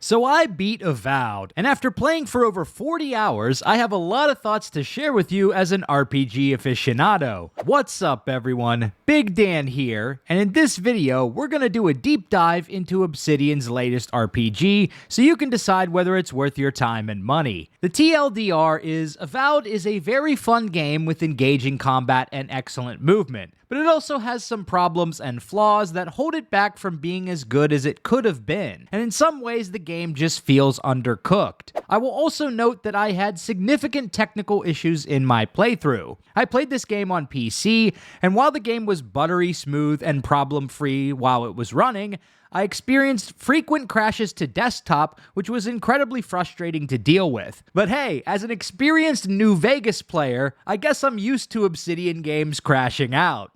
So I beat Avowed, and after playing for over 40 hours, I have a lot of thoughts to share with you as an RPG aficionado. What's up everyone? Big Dan here, and in this video, we're gonna do a deep dive into Obsidian's latest RPG, so you can decide whether it's worth your time and money. The TLDR is, Avowed is a very fun game with engaging combat and excellent movement, but it also has some problems and flaws that hold it back from being as good as it could have been, and in some ways the game just feels undercooked. I will also note that I had significant technical issues in my playthrough. I played this game on PC, and while the game was buttery smooth and problem-free while it was running, I experienced frequent crashes to desktop, which was incredibly frustrating to deal with. But hey, as an experienced New Vegas player, I guess I'm used to Obsidian games crashing out.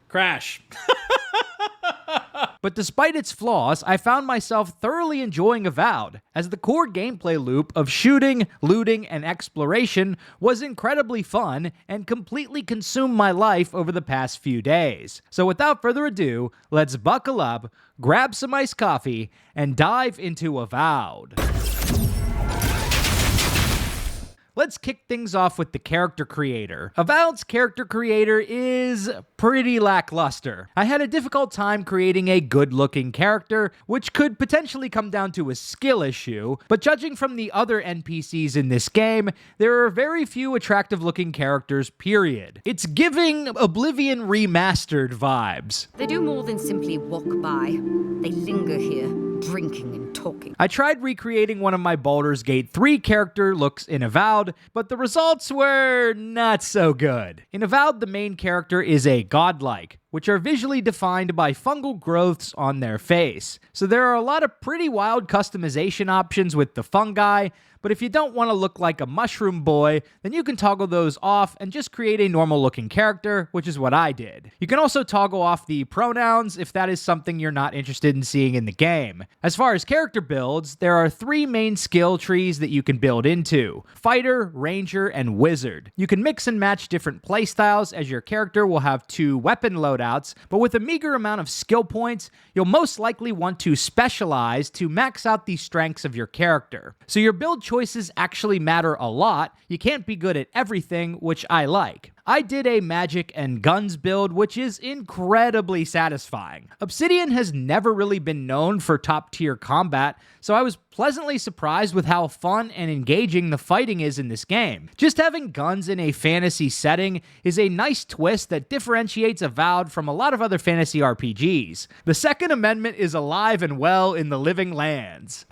Crash. But despite its flaws, I found myself thoroughly enjoying Avowed, as the core gameplay loop of shooting, looting, and exploration was incredibly fun and completely consumed my life over the past few days. So without further ado, let's buckle up, grab some iced coffee, and dive into Avowed. Let's kick things off with the character creator. Avowed's character creator is pretty lackluster. I had a difficult time creating a good-looking character, which could potentially come down to a skill issue, but judging from the other NPCs in this game, there are very few attractive-looking characters, period. It's giving Oblivion Remastered vibes. They do more than simply walk by. They linger here, drinking and talking. I tried recreating one of my Baldur's Gate 3 character looks in Avowed, but the results were not so good. In Avowed, the main character is a godlike, which are visually defined by fungal growths on their face. So there are a lot of pretty wild customization options with the fungi, but if you don't want to look like a mushroom boy, then you can toggle those off and just create a normal looking character, which is what I did. You can also toggle off the pronouns if that is something you're not interested in seeing in the game. As far as character builds, there are 3 main skill trees that you can build into: Fighter, Ranger, and Wizard. You can mix and match different playstyles, as your character will have 2 weapon loadouts, but with a meager amount of skill points, you'll most likely want to specialize to max out the strengths of your character. So your build choices actually matter a lot. You can't be good at everything, which I like. I did a magic and guns build, which is incredibly satisfying. Obsidian has never really been known for top-tier combat, so I was pleasantly surprised with how fun and engaging the fighting is in this game. Just having guns in a fantasy setting is a nice twist that differentiates Avowed from a lot of other fantasy RPGs. The Second Amendment is alive and well in the living lands.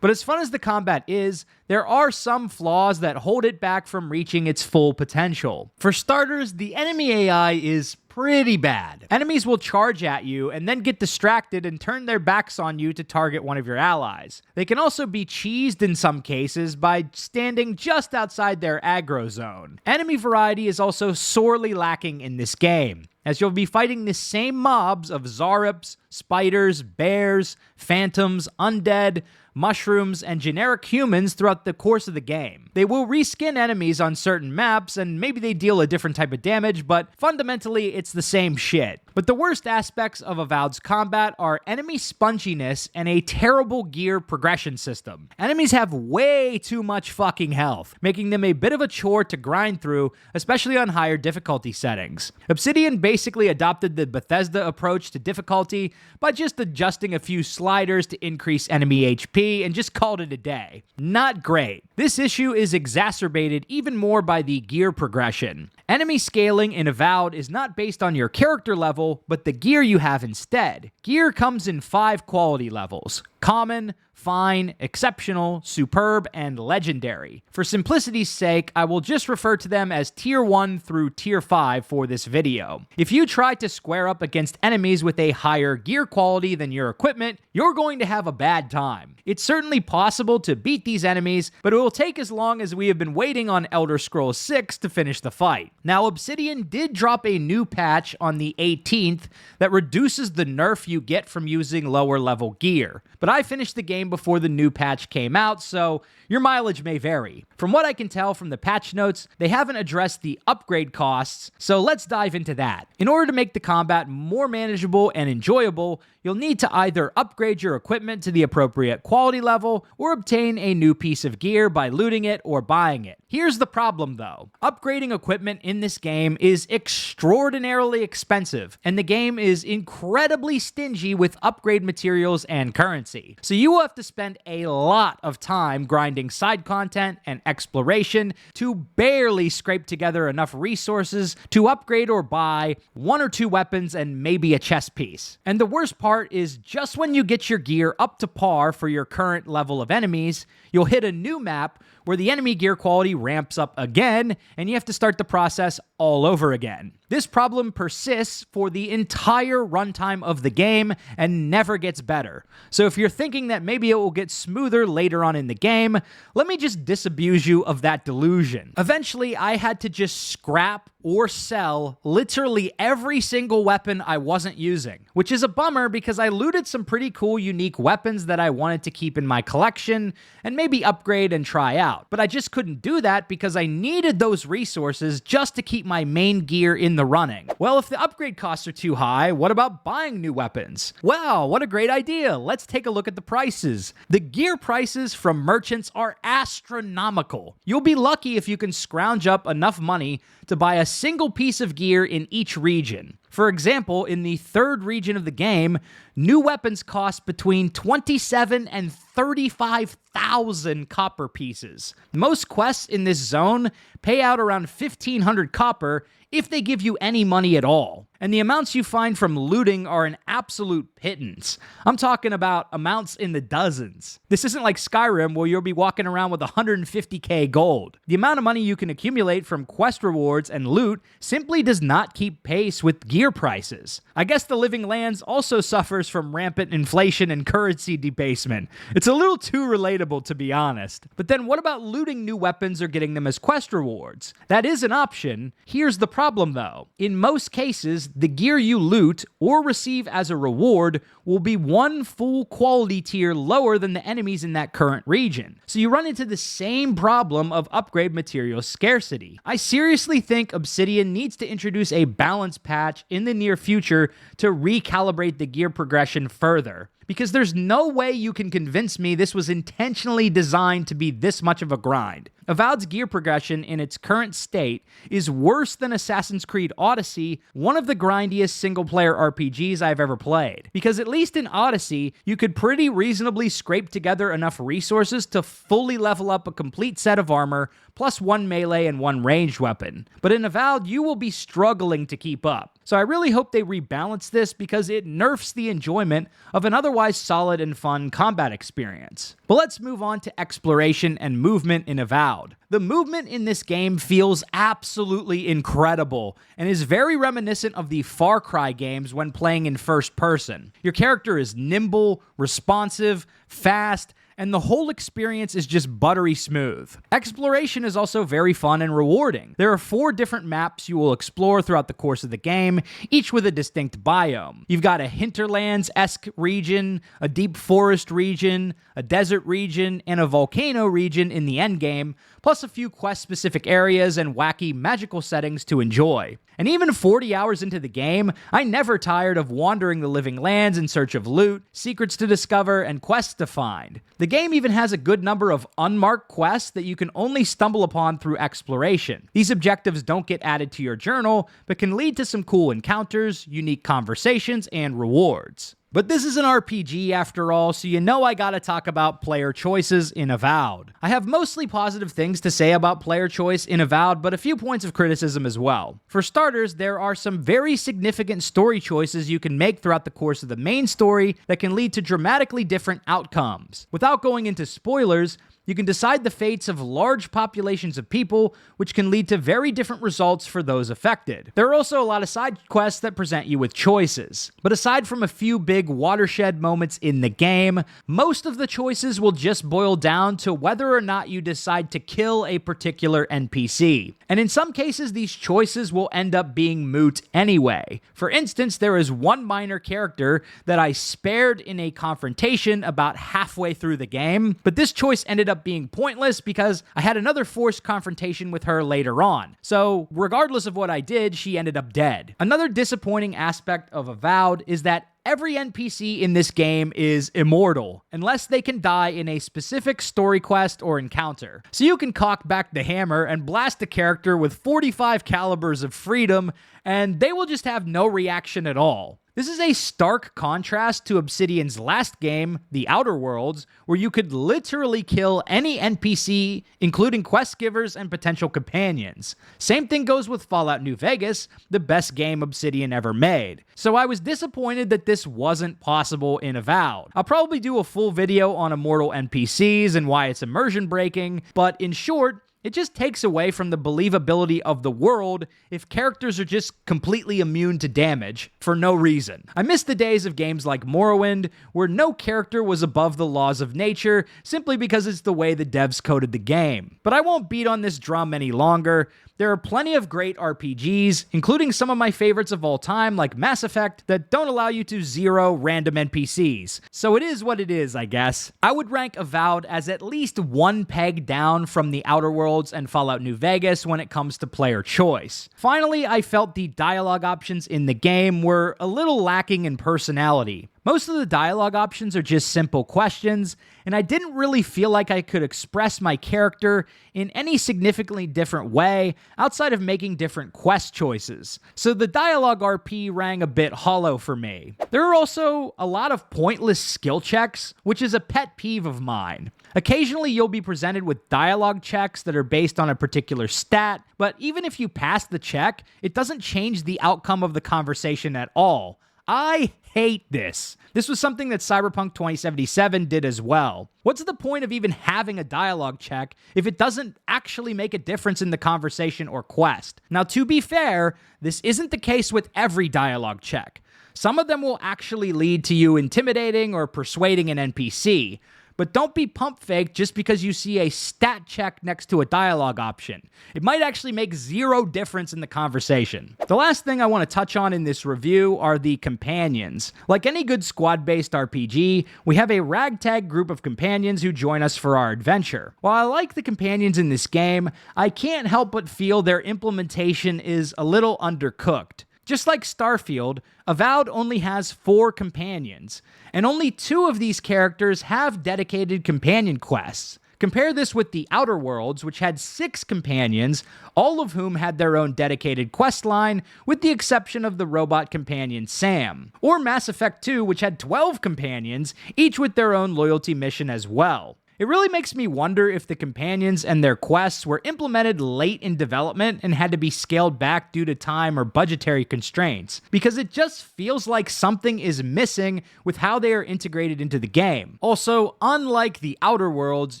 But as fun as the combat is, there are some flaws that hold it back from reaching its full potential. For starters, the enemy AI is pretty bad. Enemies will charge at you and then get distracted and turn their backs on you to target one of your allies. They can also be cheesed in some cases by standing just outside their aggro zone. Enemy variety is also sorely lacking in this game, as you'll be fighting the same mobs of Zaryps, spiders, bears, phantoms, undead, mushrooms, and generic humans throughout the course of the game. They will reskin enemies on certain maps, and maybe they deal a different type of damage, but fundamentally it's the same shit. But the worst aspects of Avowed's combat are enemy sponginess and a terrible gear progression system. Enemies have way too much fucking health, making them a bit of a chore to grind through, especially on higher difficulty settings. Obsidian basically adopted the Bethesda approach to difficulty by just adjusting a few sliders to increase enemy HP and just called it a day. Not great. This issue is exacerbated even more by the gear progression. Enemy scaling in Avowed is not based on your character level, but the gear you have instead. Gear comes in 5 quality levels: common, fine, exceptional, superb, and legendary. For simplicity's sake, I will just refer to them as Tier 1 through Tier 5 for this video. If you try to square up against enemies with a higher gear quality than your equipment, you're going to have a bad time. It's certainly possible to beat these enemies, but it will take as long as we have been waiting on Elder Scrolls 6 to finish the fight. Now, Obsidian did drop a new patch on the 18th that reduces the nerf you get from using lower level gear, but I finished the game game before the new patch came out, so your mileage may vary. From what I can tell from the patch notes, they haven't addressed the upgrade costs, so let's dive into that. In order to make the combat more manageable and enjoyable, you'll need to either upgrade your equipment to the appropriate quality level or obtain a new piece of gear by looting it or buying it. Here's the problem though. Upgrading equipment in this game is extraordinarily expensive, and the game is incredibly stingy with upgrade materials and currency. So you will have to spend a lot of time grinding side content and exploration to barely scrape together enough resources to upgrade or buy 1 or 2 weapons and maybe a chest piece. And the worst part is just when you get your gear up to par for your current level of enemies, you'll hit a new map where the enemy gear quality ramps up again, and you have to start the process all over again. This problem persists for the entire runtime of the game and never gets better. So if you're thinking that maybe it will get smoother later on in the game, let me just disabuse you of that delusion. Eventually, I had to just scrap or sell literally every single weapon I wasn't using, which is a bummer because I looted some pretty cool unique weapons that I wanted to keep in my collection and maybe upgrade and try out. But I just couldn't do that because I needed those resources just to keep my main gear in the running. Well, if the upgrade costs are too high, what about buying new weapons? Wow, what a great idea. Let's take a look at the prices. The gear prices from merchants are astronomical. You'll be lucky if you can scrounge up enough money to buy a single piece of gear in each region. For example, in the 3rd region of the game, new weapons cost between 27 and 35,000 copper pieces. Most quests in this zone pay out around 1,500 copper if they give you any money at all. And the amounts you find from looting are an absolute pittance. I'm talking about amounts in the dozens. This isn't like Skyrim where you'll be walking around with 150k gold. The amount of money you can accumulate from quest rewards and loot simply does not keep pace with gear prices. I guess the Living Lands also suffers from rampant inflation and currency debasement. It's a little too relatable, to be honest. But then what about looting new weapons or getting them as quest rewards? That is an option. Here's the problem though. In most cases, the gear you loot or receive as a reward will be one full quality tier lower than the enemies in that current region. So you run into the same problem of upgrade material scarcity. I seriously think Obsidian needs to introduce a balance patch in the near future to recalibrate the gear progression further. Because there's no way you can convince me this was intentionally designed to be this much of a grind. Avowed's gear progression in its current state is worse than Assassin's Creed Odyssey, one of the grindiest single-player RPGs I've ever played. Because at least in Odyssey, you could pretty reasonably scrape together enough resources to fully level up a complete set of armor, plus 1 melee and 1 ranged weapon. But in Avowed, you will be struggling to keep up. So I really hope they rebalance this because it nerfs the enjoyment of an otherwise solid and fun combat experience. But let's move on to exploration and movement in Avowed. The movement in this game feels absolutely incredible and is very reminiscent of the Far Cry games when playing in first person. Your character is nimble, responsive, fast, and the whole experience is just buttery smooth. Exploration is also very fun and rewarding. There are 4 different maps you will explore throughout the course of the game, each with a distinct biome. You've got a hinterlands-esque region, a deep forest region, a desert region, and a volcano region in the endgame, plus a few quest-specific areas and wacky magical settings to enjoy. And even 40 hours into the game, I never tired of wandering the Living Lands in search of loot, secrets to discover, and quests to find. The game even has a good number of unmarked quests that you can only stumble upon through exploration. These objectives don't get added to your journal, but can lead to some cool encounters, unique conversations, and rewards. But this is an RPG after all, so you know I gotta talk about player choices in Avowed. I have mostly positive things to say about player choice in Avowed, but a few points of criticism as well. For starters, there are some very significant story choices you can make throughout the course of the main story that can lead to dramatically different outcomes. Without going into spoilers, You can decide the fates of large populations of people, which can lead to very different results for those affected. There are also a lot of side quests that present you with choices. But aside from a few big watershed moments in the game, most of the choices will just boil down to whether or not you decide to kill a particular NPC. And in some cases, these choices will end up being moot anyway. For instance, there is one minor character that I spared in a confrontation about halfway through the game, but this choice ended up being pointless because I had another forced confrontation with her later on. So regardless of what I did, she ended up dead. Another disappointing aspect of Avowed is that every NPC in this game is immortal, unless they can die in a specific story quest or encounter. So you can cock back the hammer and blast a character with 45 calibers of freedom, and they will just have no reaction at all. This is a stark contrast to Obsidian's last game, The Outer Worlds, where you could literally kill any NPC, including quest givers and potential companions. Same thing goes with Fallout New Vegas, the best game Obsidian ever made. So I was disappointed that this wasn't possible in Avowed. I'll probably do a full video on immortal NPCs and why it's immersion breaking, but in short, it just takes away from the believability of the world if characters are just completely immune to damage for no reason. I miss the days of games like Morrowind, where no character was above the laws of nature simply because it's the way the devs coded the game. But I won't beat on this drum any longer. There are plenty of great RPGs, including some of my favorites of all time like Mass Effect, that don't allow you to zero random NPCs. So it is what it is, I guess. I would rank Avowed as at least one peg down from The Outer Worlds and Fallout New Vegas when it comes to player choice. Finally, I felt the dialogue options in the game were a little lacking in personality. Most of the dialogue options are just simple questions, and I didn't really feel like I could express my character in any significantly different way outside of making different quest choices. So the dialogue RP rang a bit hollow for me. There are also a lot of pointless skill checks, which is a pet peeve of mine. Occasionally, you'll be presented with dialogue checks that are based on a particular stat, but even if you pass the check, it doesn't change the outcome of the conversation at all. I hate this. This was something that Cyberpunk 2077 did as well. What's the point of even having a dialogue check if it doesn't actually make a difference in the conversation or quest? Now, to be fair, this isn't the case with every dialogue check. Some of them will actually lead to you intimidating or persuading an NPC. But don't be pump faked just because you see a stat check next to a dialogue option. It might actually make zero difference in the conversation. The last thing I want to touch on in this review are the companions. Like any good squad-based RPG, we have a ragtag group of companions who join us for our adventure. While I like the companions in this game, I can't help but feel their implementation is a little undercooked. Just like Starfield, Avowed only has 4 companions, and only 2 of these characters have dedicated companion quests. Compare this with The Outer Worlds, which had 6 companions, all of whom had their own dedicated quest line, with the exception of the robot companion Sam. Or Mass Effect 2, which had 12 companions, each with their own loyalty mission as well. It really makes me wonder if the companions and their quests were implemented late in development and had to be scaled back due to time or budgetary constraints, because it just feels like something is missing with how they are integrated into the game. Also, unlike The Outer Worlds,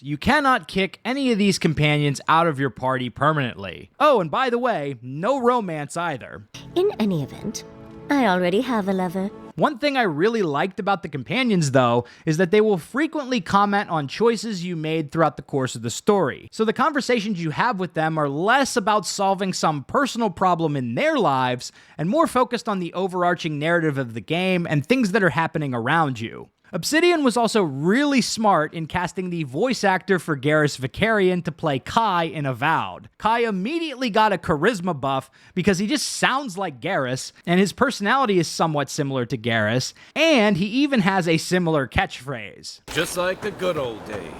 you cannot kick any of these companions out of your party permanently. Oh, and by the way, no romance either. In any event, I already have a lover. One thing I really liked about the companions, though, is that they will frequently comment on choices you made throughout the course of the story. So the conversations you have with them are less about solving some personal problem in their lives and more focused on the overarching narrative of the game and things that are happening around you. Obsidian was also really smart in casting the voice actor for Garrus Vakarian to play Kai in Avowed. Kai immediately got a charisma buff because he just sounds like Garrus, and his personality is somewhat similar to Garrus, and he even has a similar catchphrase. Just like the good old days.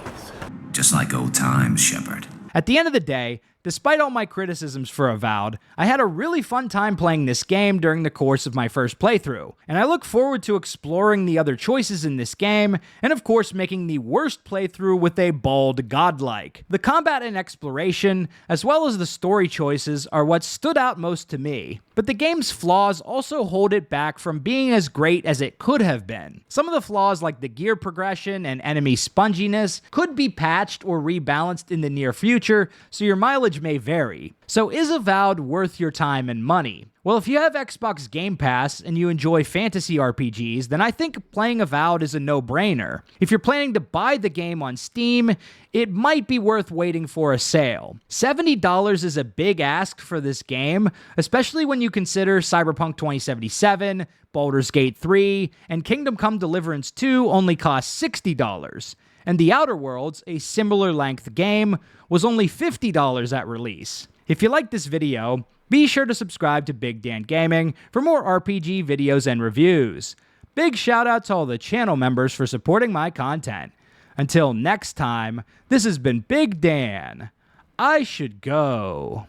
Just like old times, Shepard. At the end of the day, Despite all my criticisms for Avowed, I had a really fun time playing this game during the course of my first playthrough, and I look forward to exploring the other choices in this game, and of course making the worst playthrough with a bald godlike. The combat and exploration, as well as the story choices, are what stood out most to me, but the game's flaws also hold it back from being as great as it could have been. Some of the flaws, like the gear progression and enemy sponginess, could be patched or rebalanced in the near future, so your mileage may vary. So is Avowed worth your time and money? Well, if you have Xbox Game Pass and you enjoy fantasy RPGs, then I think playing Avowed is a no-brainer. If you're planning to buy the game on Steam, it might be worth waiting for a sale. $70 is a big ask for this game, especially when you consider Cyberpunk 2077, Baldur's Gate 3, and Kingdom Come Deliverance 2 only cost $60. And The Outer Worlds, a similar length game, was only $50 at release. If you liked this video, be sure to subscribe to Big Dan Gaming for more RPG videos and reviews. Big shout out to all the channel members for supporting my content. Until next time, this has been Big Dan. I should go.